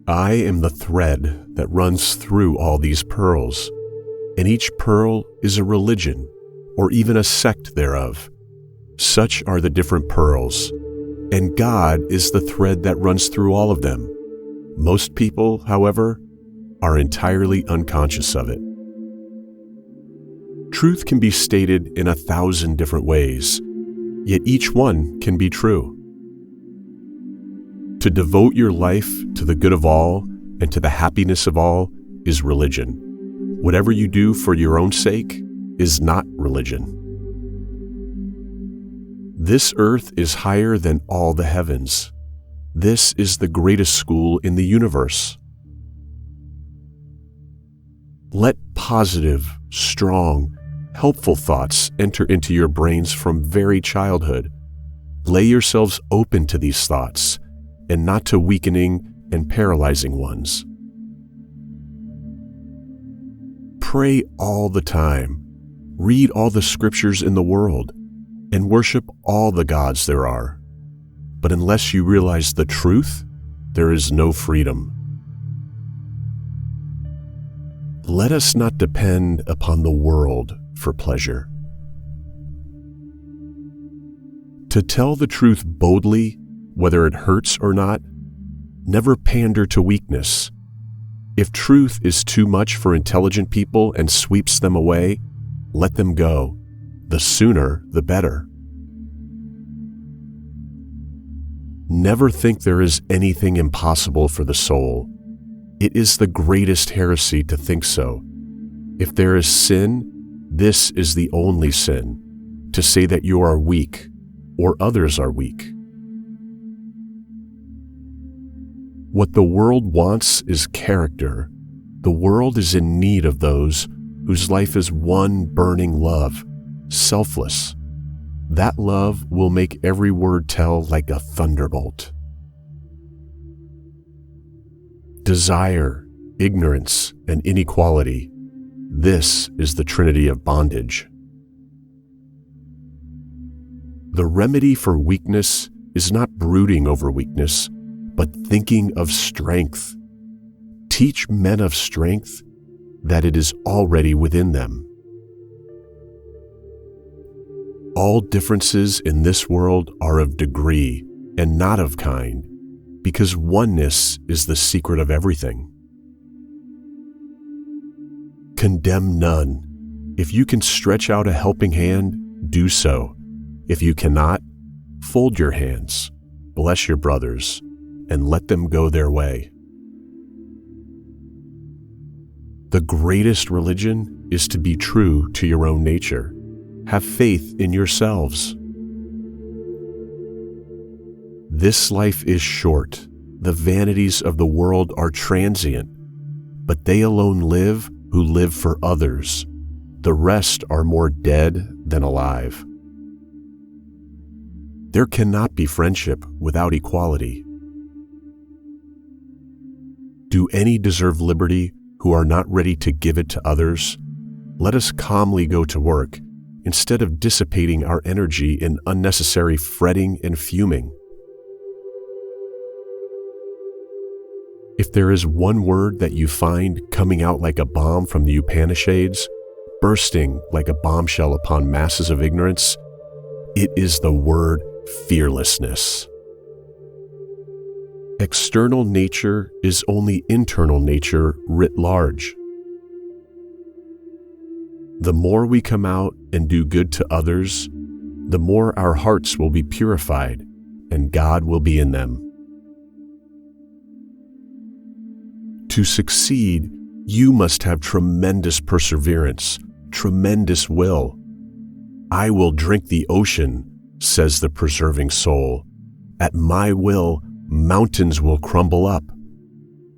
I am the thread that runs through all these pearls, and each pearl is a religion, or even a sect thereof. Such are the different pearls, and God is the thread that runs through all of them. Most people, however, are entirely unconscious of it. Truth can be stated in 1,000 different ways, yet each one can be true. To devote your life to the good of all and to the happiness of all is religion. Whatever you do for your own sake is not religion. This earth is higher than all the heavens. This is the greatest school in the universe. Let positive, strong, helpful thoughts enter into your brains from very childhood. Lay yourselves open to these thoughts, and not to weakening and paralyzing ones. Pray all the time, read all the scriptures in the world, and worship all the gods there are. But unless you realize the truth, there is no freedom. Let us not depend upon the world for pleasure. To tell the truth boldly, whether it hurts or not, never pander to weakness. If truth is too much for intelligent people and sweeps them away, let them go. The sooner, the better. Never think there is anything impossible for the soul. It is the greatest heresy to think so. If there is sin, this is the only sin, to say that you are weak or others are weak. What the world wants is character. The world is in need of those whose life is one burning love, selfless. That love will make every word tell like a thunderbolt. Desire, ignorance, and inequality. This is the trinity of bondage. The remedy for weakness is not brooding over weakness, but thinking of strength. Teach men of strength that it is already within them. All differences in this world are of degree and not of kind, because oneness is the secret of everything. Condemn none. If you can stretch out a helping hand, do so. If you cannot, fold your hands, bless your brothers, and let them go their way. The greatest religion is to be true to your own nature. Have faith in yourselves. This life is short. The vanities of the world are transient, but they alone live who live for others. The rest are more dead than alive. There cannot be friendship without equality. Do any deserve liberty who are not ready to give it to others? Let us calmly go to work, instead of dissipating our energy in unnecessary fretting and fuming. If there is one word that you find coming out like a bomb from the Upanishads, bursting like a bombshell upon masses of ignorance, it is the word fearlessness. External nature is only internal nature writ large. The more we come out and do good to others, the more our hearts will be purified and God will be in them. To succeed, you must have tremendous perseverance, tremendous will. I will drink the ocean, says the preserving soul. At my will, mountains will crumble up.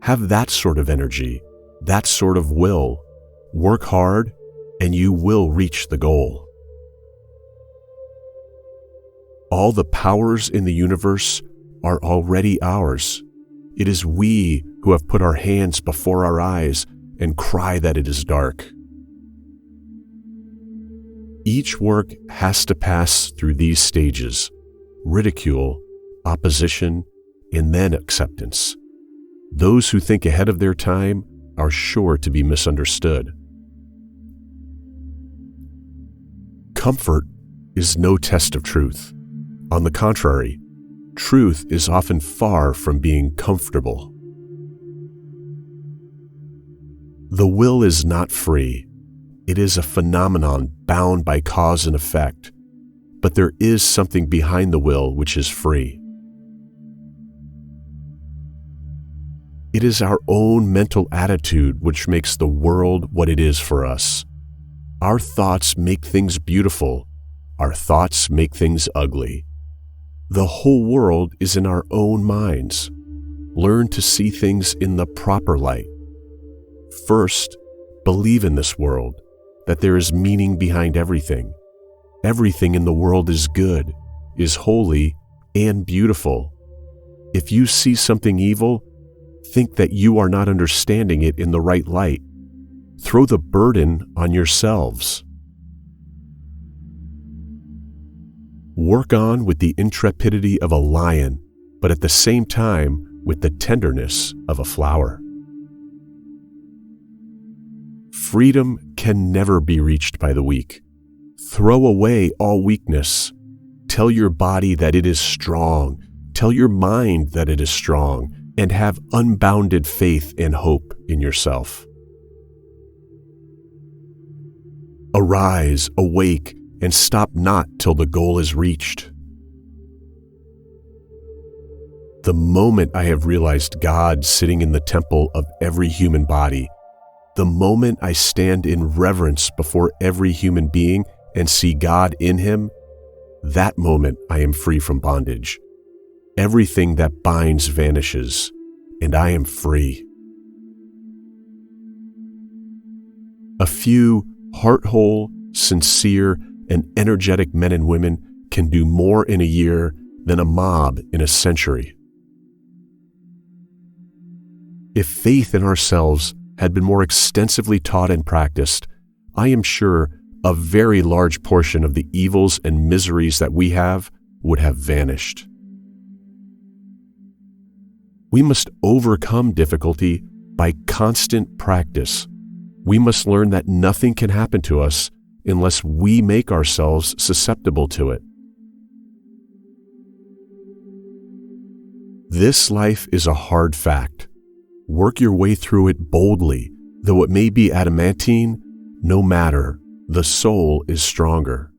Have that sort of energy, that sort of will. Work hard, and you will reach the goal. All the powers in the universe are already ours. It is we who have put our hands before our eyes and cry that it is dark. Each work has to pass through these stages: ridicule, opposition, and then acceptance. Those who think ahead of their time are sure to be misunderstood. Comfort is no test of truth. On the contrary, truth is often far from being comfortable. The will is not free. It is a phenomenon bound by cause and effect, but there is something behind the will which is free. It is our own mental attitude which makes the world what it is for us. Our thoughts make things beautiful. Our thoughts make things ugly. The whole world is in our own minds. Learn to see things in the proper light. First, believe in this world, that there is meaning behind everything. Everything in the world is good, is holy, and beautiful. If you see something evil, think that you are not understanding it in the right light. Throw the burden on yourselves. Work on with the intrepidity of a lion, but at the same time with the tenderness of a flower. Freedom can never be reached by the weak. Throw away all weakness. Tell your body that it is strong. Tell your mind that it is strong, and have unbounded faith and hope in yourself. Arise, awake, and stop not till the goal is reached. The moment I have realized God sitting in the temple of every human body, the moment I stand in reverence before every human being and see God in him, that moment I am free from bondage. Everything that binds vanishes, and I am free. A few heart-whole, sincere, and energetic men and women can do more in a year than a mob in a century. If faith in ourselves had been more extensively taught and practiced, I am sure a very large portion of the evils and miseries that we have would have vanished. We must overcome difficulty by constant practice. We must learn that nothing can happen to us unless we make ourselves susceptible to it. This life is a hard fact. Work your way through it boldly. Though it may be adamantine, no matter, the soul is stronger.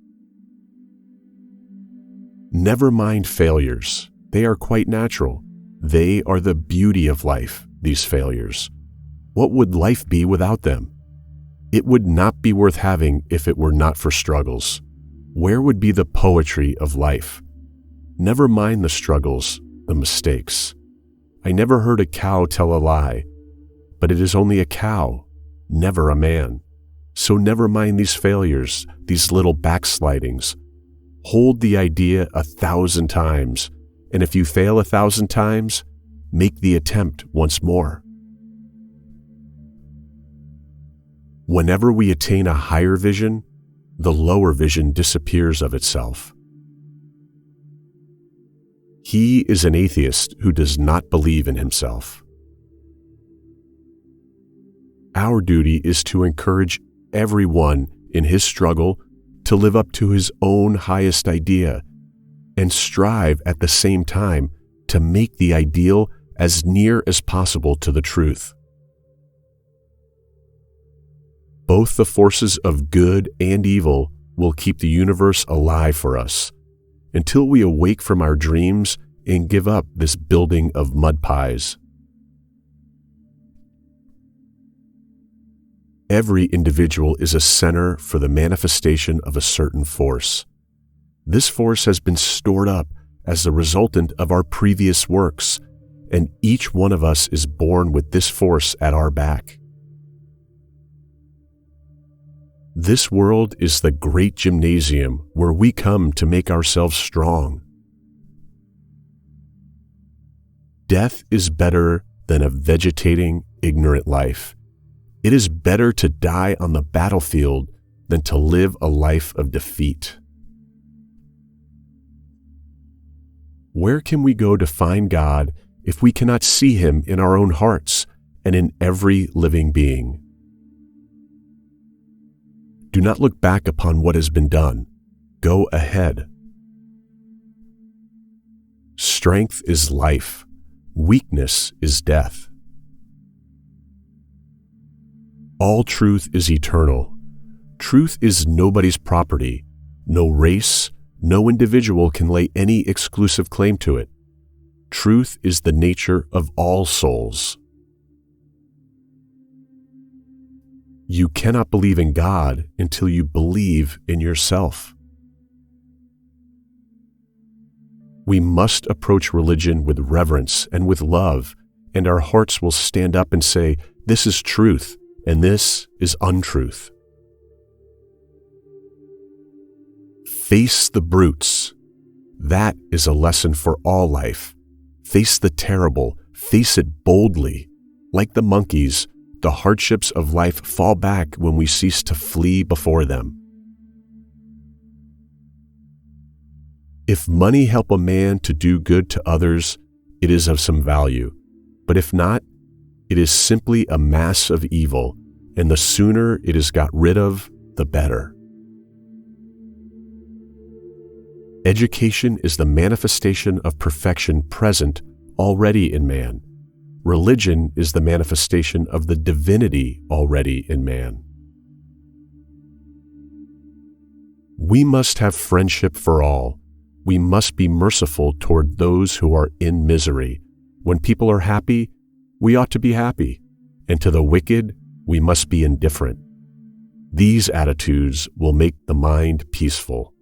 Never mind failures. They are quite natural. They are the beauty of life, these failures. What would life be without them? It would not be worth having if it were not for struggles. Where would be the poetry of life? Never mind the struggles, the mistakes. I never heard a cow tell a lie, but it is only a cow, never a man. So never mind these failures, these little backslidings. Hold the idea 1,000 times, and if you fail 1,000 times, make the attempt once more. Whenever we attain a higher vision, the lower vision disappears of itself. He is an atheist who does not believe in himself. Our duty is to encourage everyone in his struggle to live up to his own highest idea and strive at the same time to make the ideal as near as possible to the truth. Both the forces of good and evil will keep the universe alive for us until we awake from our dreams and give up this building of mud pies. Every individual is a center for the manifestation of a certain force. This force has been stored up as the resultant of our previous works, and each one of us is born with this force at our back. This world is the great gymnasium where we come to make ourselves strong. Death is better than a vegetating, ignorant life. It is better to die on the battlefield than to live a life of defeat. Where can we go to find God if we cannot see Him in our own hearts and in every living being? Do not look back upon what has been done. Go ahead. Strength is life. Weakness is death. All truth is eternal. Truth is nobody's property. No race, no individual can lay any exclusive claim to it. Truth is the nature of all souls. You cannot believe in God until you believe in yourself. We must approach religion with reverence and with love, and our hearts will stand up and say, "This is truth, and this is untruth." Face the brutes. That is a lesson for all life. Face the terrible. Face it boldly. Like the monkeys, the hardships of life fall back when we cease to flee before them. If money help a man to do good to others, it is of some value. But if not, it is simply a mass of evil, and the sooner it is got rid of, the better. Education is the manifestation of perfection present already in man. Religion is the manifestation of the divinity already in man. We must have friendship for all. We must be merciful toward those who are in misery. When people are happy, we ought to be happy, and to the wicked, we must be indifferent. These attitudes will make the mind peaceful.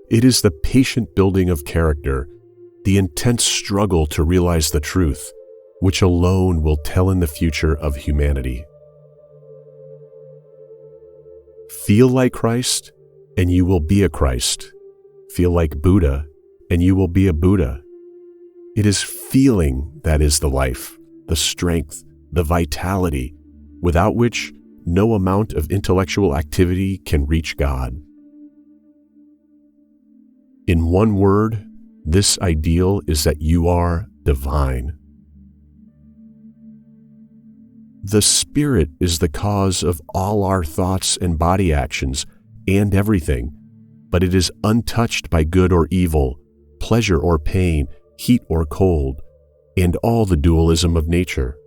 It is the patient building of character, the intense struggle to realize the truth, which alone will tell in the future of humanity. Feel like Christ, and you will be a Christ. Feel like Buddha, and you will be a Buddha. It is feeling that is the life, the strength, the vitality, without which no amount of intellectual activity can reach God. In one word, this ideal is that you are divine. The Spirit is the cause of all our thoughts and body actions and everything, but it is untouched by good or evil, pleasure or pain, heat or cold, and all the dualism of nature,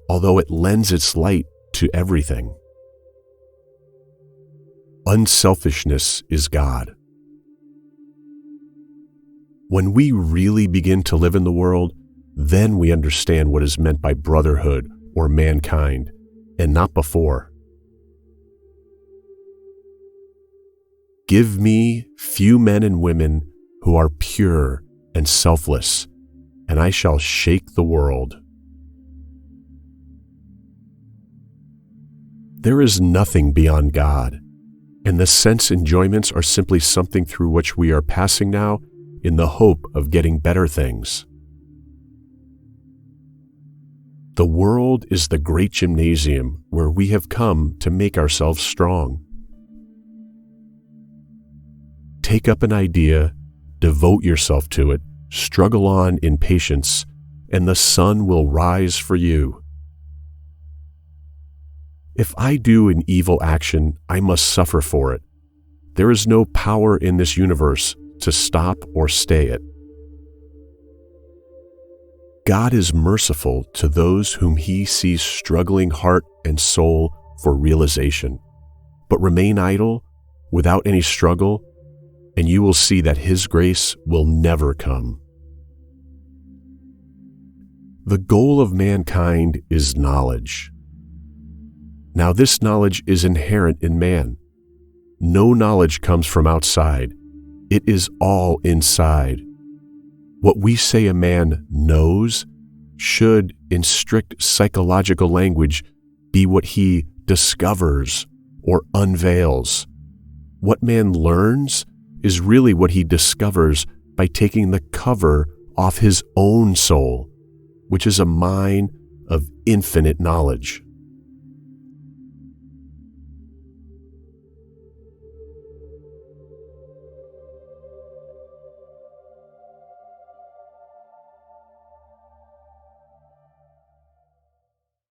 although it lends its light to everything. Unselfishness is God. When we really begin to live in the world, then we understand what is meant by brotherhood or mankind, and not before. Give me few men and women who are pure and selfless, and I shall shake the world. There is nothing beyond God, and the sense enjoyments are simply something through which we are passing now in the hope of getting better things. The world is the great gymnasium where we have come to make ourselves strong. Take up an idea, devote yourself to it, struggle on in patience, and the sun will rise for you. If I do an evil action, I must suffer for it. There is no power in this universe to stop or stay it. God is merciful to those whom He sees struggling heart and soul for realization. But remain idle, without any struggle, and you will see that His grace will never come. The goal of mankind is knowledge. Now this knowledge is inherent in man. No knowledge comes from outside. It is all inside. What we say a man knows should, in strict psychological language, be what he discovers or unveils. What man learns is really what he discovers by taking the cover off his own soul, which is a mine of infinite knowledge.